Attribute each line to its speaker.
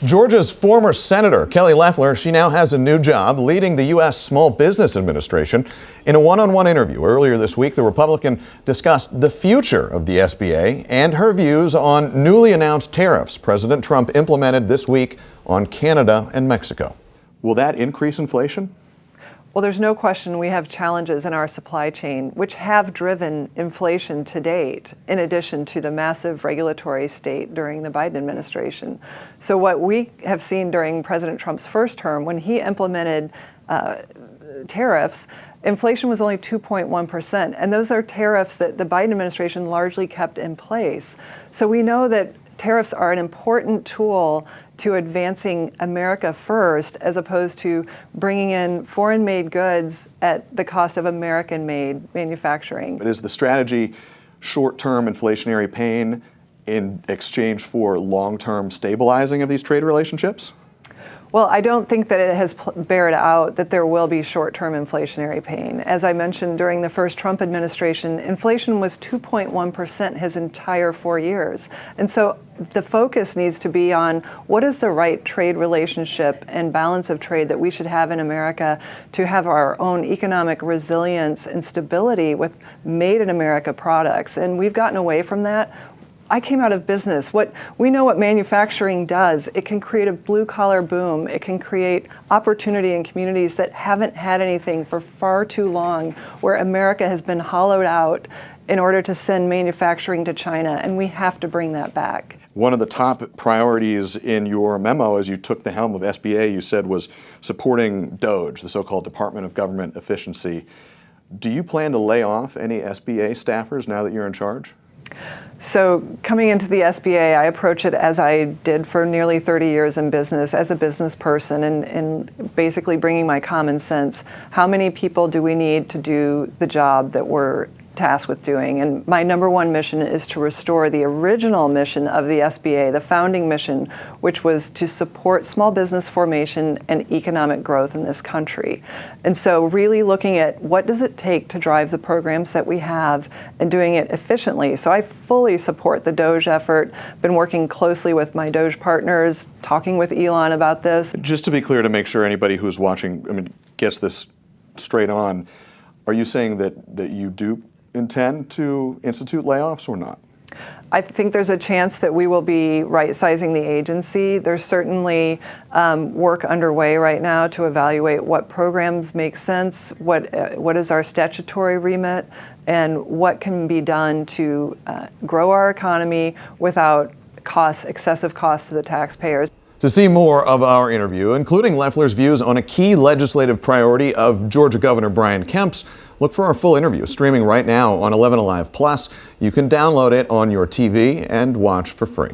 Speaker 1: Georgia's former Senator Kelly Loeffler, she now has a new job leading the U.S. Small Business Administration. In a one-on-one interview earlier this week, the Republican discussed the future of the SBA and her views on newly announced tariffs President Trump implemented this week on Canada and Mexico. Will that increase inflation?
Speaker 2: Well, there's no question we have challenges in our supply chain, which have driven inflation to date, in addition to the massive regulatory state during the Biden administration. So what we have seen during President Trump's first term, when he implemented tariffs, inflation was only 2.1%. And those are tariffs that the Biden administration largely kept in place. So we know that tariffs are an important tool to advancing America first, as opposed to bringing in foreign-made goods at the cost of American-made manufacturing.
Speaker 1: But is the strategy short-term inflationary pain in exchange for long-term stabilizing of these trade relationships?
Speaker 2: Well, I don't think that it has bared out that there will be short-term inflationary pain. As I mentioned, during the first Trump administration, inflation was 2.1% his entire 4 years. And so the focus needs to be on what is the right trade relationship and balance of trade that we should have in America to have our own economic resilience and stability with made-in-America products. And we've gotten away from that. I came out of business. We know what manufacturing does. It can create a blue-collar boom. It can create opportunity in communities that haven't had anything for far too long, where America has been hollowed out in order to send manufacturing to China, and we have to bring that back.
Speaker 1: One of the top priorities in your memo as you took the helm of SBA, you said, was supporting DOGE, the so-called Department of Government Efficiency. Do you plan to lay off any SBA staffers now that you're in charge?
Speaker 2: So coming into the SBA, I approach it as I did for nearly 30 years in business, as a business person, and basically bringing my common sense. How many people do we need to do the job that we're tasked with doing? And my number one mission is to restore the original mission of the SBA, the founding mission, which was to support small business formation and economic growth in this country. And so really looking at what does it take to drive the programs that we have and doing it efficiently. So I fully support the DOGE effort, been working closely with my DOGE partners, talking with Elon about this.
Speaker 1: Just to be clear, to make sure anybody who's watching, gets this straight on, are you saying that you do intend to institute layoffs or not?
Speaker 2: I think there's a chance that we will be right-sizing the agency. There's certainly work underway right now to evaluate what programs make sense, what is our statutory remit, and what can be done to grow our economy without excessive costs to the taxpayers.
Speaker 1: To see more of our interview, including Loeffler's views on a key legislative priority of Georgia Governor Brian Kemp's, look for our full interview streaming right now on 11 Alive Plus. You can download it on your TV and watch for free.